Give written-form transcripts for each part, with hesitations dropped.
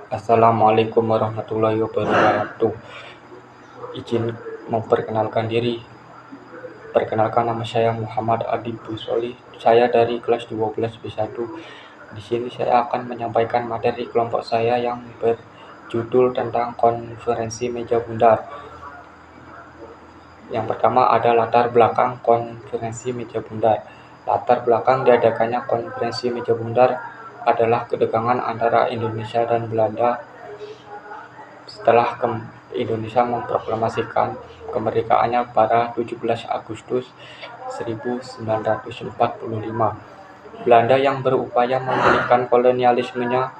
Assalamualaikum warahmatullahi wabarakatuh. Izin memperkenalkan diri. Perkenalkan, nama saya Muhammad Adib Busoli. Saya dari kelas 12 B1. Di sini saya akan menyampaikan materi kelompok saya yang berjudul tentang konferensi meja bundar. Yang pertama ada latar belakang konferensi meja bundar. Latar belakang diadakannya konferensi meja bundar adalah ketegangan antara Indonesia dan Belanda setelah Indonesia memproklamasikan kemerdekaannya pada 17 Agustus 1945. Belanda yang berupaya memulihkan kolonialismenya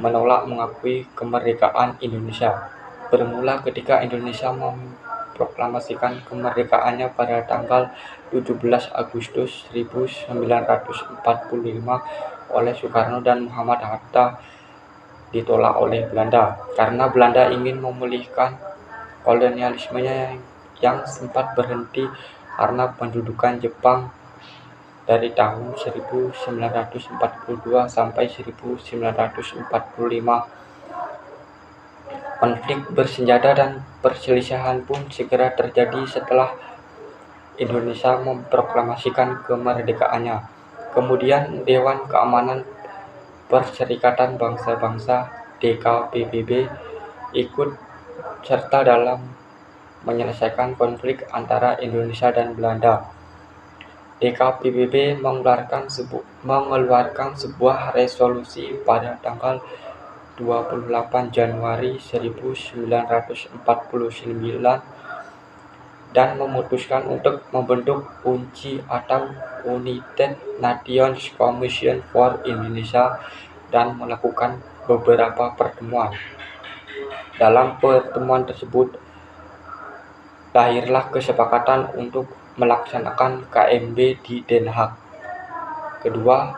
menolak mengakui kemerdekaan Indonesia. Bermula ketika Indonesia memproklamasikan kemerdekaannya pada tanggal 17 Agustus 1945 oleh Soekarno dan Muhammad Hatta ditolak oleh Belanda karena Belanda ingin memulihkan kolonialismenya yang sempat berhenti karena pendudukan Jepang dari tahun 1942 sampai 1945. Konflik bersenjata dan perselisihan pun segera terjadi setelah Indonesia memproklamasikan kemerdekaannya. Kemudian Dewan Keamanan Perserikatan Bangsa-Bangsa (DKPBB) ikut serta dalam menyelesaikan konflik antara Indonesia dan Belanda. DKPBB mengeluarkan sebuah resolusi pada tanggal 28 Januari 1949 dan memutuskan untuk membentuk UNCI atau United Nations Commission for Indonesia dan melakukan beberapa pertemuan. Dalam pertemuan tersebut, lahirlah kesepakatan untuk melaksanakan KMB di Den Haag. Kedua,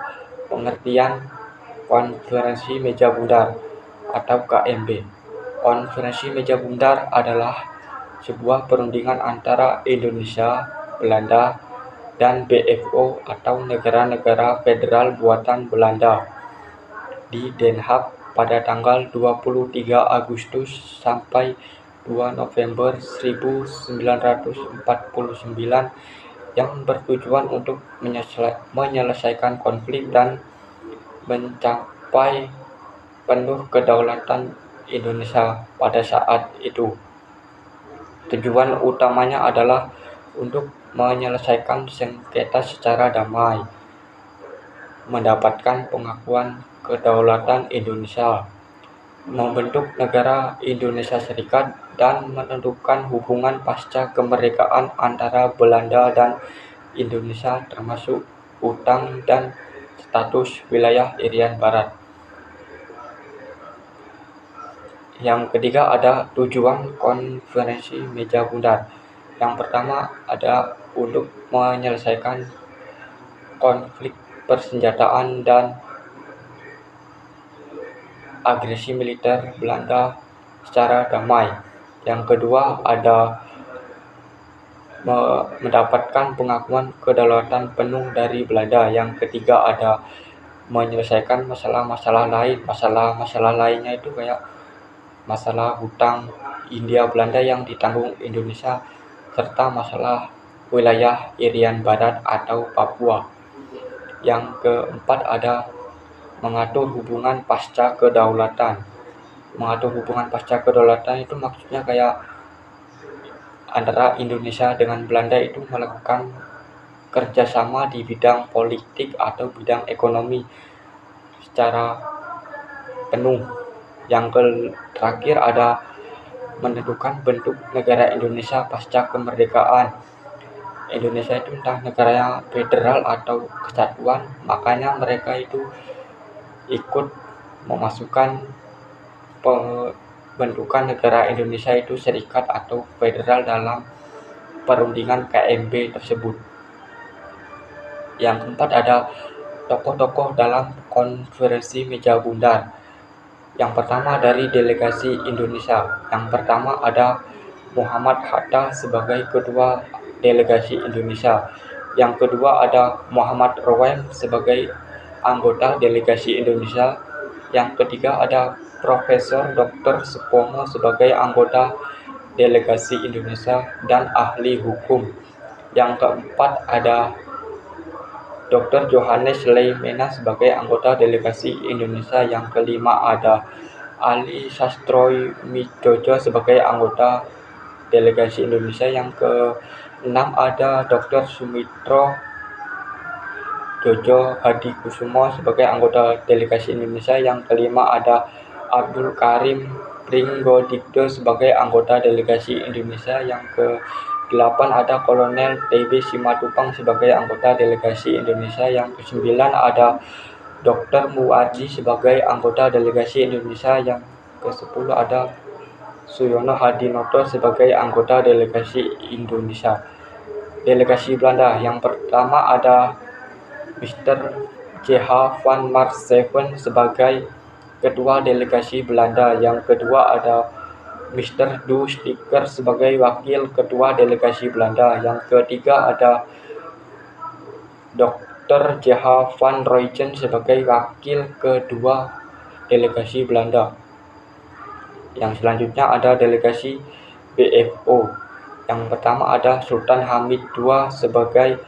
pengertian konferensi meja bundar atau KMB. Konferensi meja bundar adalah sebuah perundingan antara Indonesia, Belanda, dan BFO atau negara-negara federal buatan Belanda di Den Haag pada tanggal 23 Agustus sampai 2 November 1949 yang bertujuan untuk menyelesaikan konflik dan mencapai penuh kedaulatan Indonesia pada saat itu. Tujuan utamanya adalah untuk menyelesaikan sengketa secara damai, mendapatkan pengakuan kedaulatan Indonesia, membentuk negara Indonesia Serikat, dan menentukan hubungan pasca kemerdekaan antara Belanda dan Indonesia termasuk utang dan status wilayah Irian Barat. Yang ketiga ada tujuan konferensi meja bundar. Yang pertama ada untuk menyelesaikan konflik persenjataan dan agresi militer Belanda secara damai. Yang kedua ada mendapatkan pengakuan kedaulatan penuh dari Belanda. Yang ketiga ada menyelesaikan masalah-masalah lain. Masalah-masalah lainnya itu kayak masalah hutang Hindia Belanda yang ditanggung Indonesia serta masalah wilayah Irian Barat atau Papua. Yang keempat ada mengatur hubungan pasca kedaulatan. Mengatur hubungan pasca kedaulatan itu maksudnya kayak antara Indonesia dengan Belanda itu melakukan kerjasama di bidang politik atau bidang ekonomi secara penuh. Yang terakhir ada menentukan bentuk negara Indonesia pasca kemerdekaan. Indonesia itu entah negara federal atau kesatuan, makanya mereka itu ikut memasukkan pembentukan negara Indonesia itu serikat atau federal dalam perundingan KMB tersebut. Yang keempat ada tokoh-tokoh dalam konferensi meja bundar. Yang pertama dari delegasi Indonesia. Yang pertama ada Muhammad Hatta sebagai ketua delegasi Indonesia. Yang kedua ada Muhammad Roem sebagai anggota delegasi Indonesia. Yang ketiga ada Profesor Dr. Supomo sebagai anggota delegasi Indonesia dan ahli hukum. Yang keempat ada Dr. Johannes Leimena sebagai anggota delegasi Indonesia. Yang kelima ada Ali Sastromijojo sebagai anggota delegasi Indonesia. Yang keenam ada Dr. Sumitro Jojo Hadikusumo sebagai anggota delegasi Indonesia. Yang kelima ada Abdul Karim Pringgodikdo sebagai anggota delegasi Indonesia. Yang ke-8 ada Kolonel TB Simatupang sebagai anggota delegasi Indonesia. Yang ke-9 ada Dr. Muardi sebagai anggota delegasi Indonesia. Yang ke-10 ada Suyono Hadinoto sebagai anggota delegasi Indonesia. Delegasi Belanda yang pertama ada Mr. J.H. van Marszeven sebagai ketua delegasi Belanda. Yang kedua ada Mr. Du Sticker sebagai wakil ketua delegasi Belanda. Yang ketiga ada Dr. J.H. van Rooijen sebagai wakil kedua delegasi Belanda. Yang selanjutnya ada delegasi BFO. Yang pertama ada Sultan Hamid II sebagai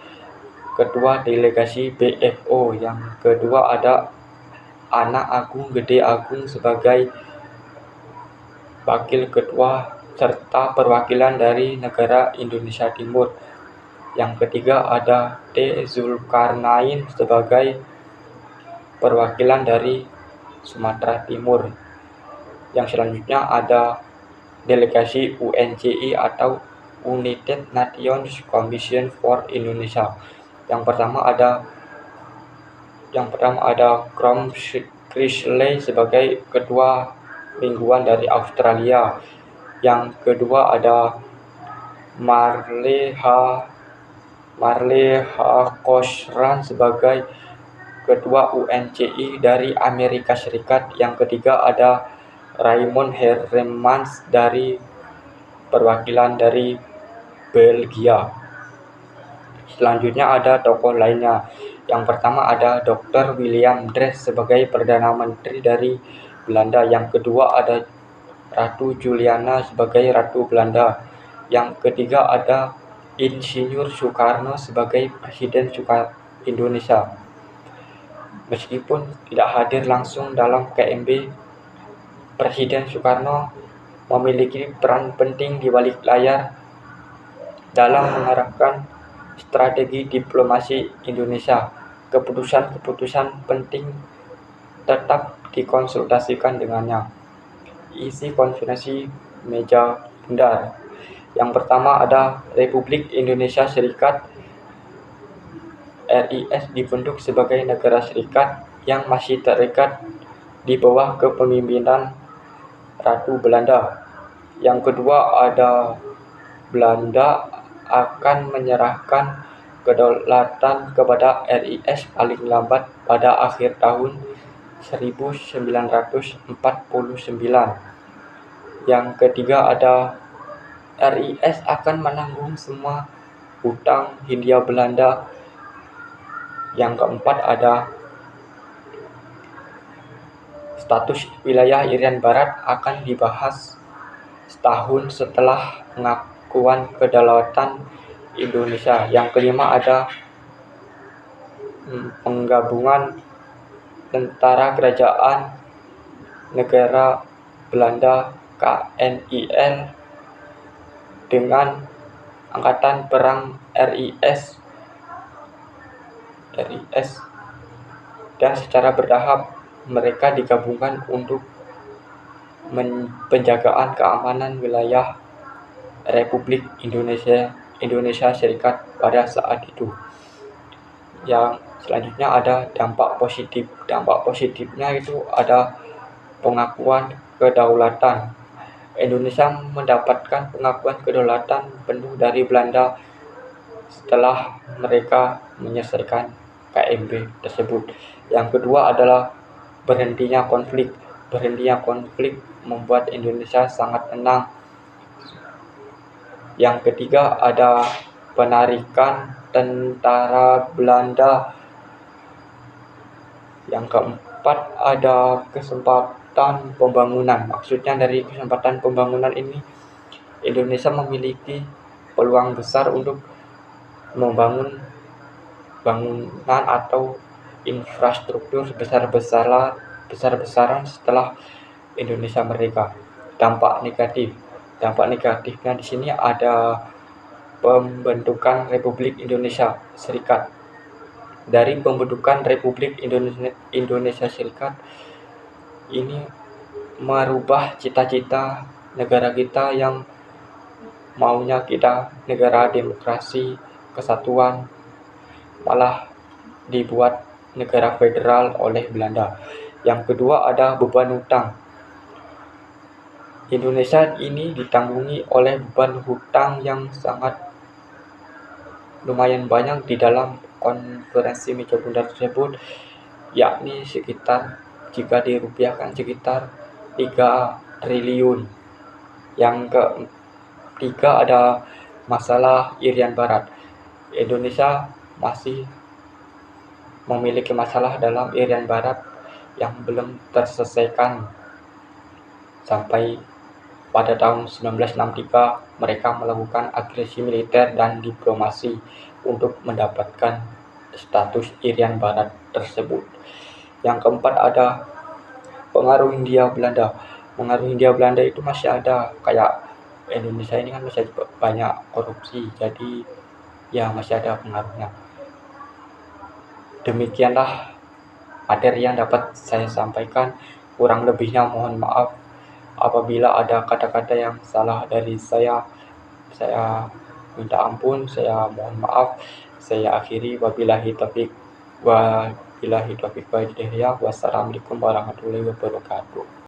ketua delegasi BFO. Yang kedua ada Anak Agung Gede Agung sebagai wakil ketua serta perwakilan dari negara Indonesia Timur. Yang ketiga ada T. Zulkarnain sebagai perwakilan dari Sumatera Timur. Yang selanjutnya ada delegasi UNCI atau United Nations Commission for Indonesia. Yang pertama ada Crom Chrisley sebagai ketua mingguan dari Australia. Yang kedua ada Marley Khosran sebagai ketua UNCI dari Amerika Serikat. Yang ketiga ada Raymond Hermans dari perwakilan dari Belgia. Selanjutnya ada tokoh lainnya. Yang pertama ada Dr. William Drees sebagai Perdana Menteri dari Belanda. Yang kedua ada Ratu Juliana sebagai Ratu Belanda. Yang ketiga ada Insinyur Soekarno sebagai Presiden Indonesia. Meskipun tidak hadir langsung dalam KMB, Presiden Soekarno memiliki peran penting di balik layar dalam mengarahkan strategi diplomasi Indonesia. Keputusan-keputusan penting tetap dikonsultasikan dengannya. Isi konferensi meja bundar. Yang pertama ada Republik Indonesia Serikat. RIS dibentuk sebagai negara serikat yang masih terikat di bawah kepemimpinan Ratu Belanda. Yang kedua ada Belanda akan menyerahkan kedaulatan kepada RIS paling lambat pada akhir tahun 1949. Yang ketiga ada RIS akan menanggung semua hutang Hindia Belanda. Yang keempat ada status wilayah Irian Barat akan dibahas setahun setelah pengakuan kedaulatan Indonesia. Yang kelima ada penggabungan Tentara Kerajaan Negara Belanda KNIL dengan Angkatan Perang RIS dan secara bertahap mereka digabungkan untuk penjagaan keamanan wilayah Republik Indonesia Serikat pada saat itu. Yang selanjutnya ada dampak positif. Dampak positifnya itu ada pengakuan kedaulatan. Indonesia mendapatkan pengakuan kedaulatan penuh dari Belanda setelah mereka menyelesaikan KMB tersebut. Yang kedua adalah berhentinya konflik. Berhentinya konflik membuat Indonesia sangat tenang. Yang ketiga ada penarikan tentara Belanda. Yang keempat ada kesempatan pembangunan. Maksudnya dari kesempatan pembangunan ini, Indonesia memiliki peluang besar untuk membangun bangunan atau infrastruktur besar-besaran setelah Indonesia merdeka. Dampak negatifnya di sini ada pembentukan Republik Indonesia Serikat. Dari pembentukan Republik Indonesia Serikat ini merubah cita-cita negara kita yang maunya kita negara demokrasi, kesatuan, malah dibuat negara federal oleh Belanda. Yang kedua ada beban hutang. Indonesia ini ditanggungi oleh beban hutang yang sangat lumayan banyak di dalam konferensi meja bundar tersebut, yakni sekitar, jika dirupiahkan, sekitar 3 triliun. Yang ketiga ada masalah Irian Barat. Indonesia masih memiliki masalah dalam Irian Barat yang belum terselesaikan. Sampai pada tahun 1963 mereka melakukan agresi militer dan diplomasi untuk mendapatkan status Irian Barat tersebut. Yang keempat ada pengaruh Hindia Belanda. Pengaruh Hindia Belanda itu masih ada, kayak Indonesia ini kan masih banyak korupsi, jadi ya masih ada pengaruhnya. Demikianlah materi yang dapat saya sampaikan. Kurang lebihnya mohon maaf apabila ada kata-kata yang salah dari saya minta ampun, saya mohon maaf. Saya akhiri, wabillahi taufiq wa hidayah. Wassalamualaikum warahmatullahi wabarakatuh.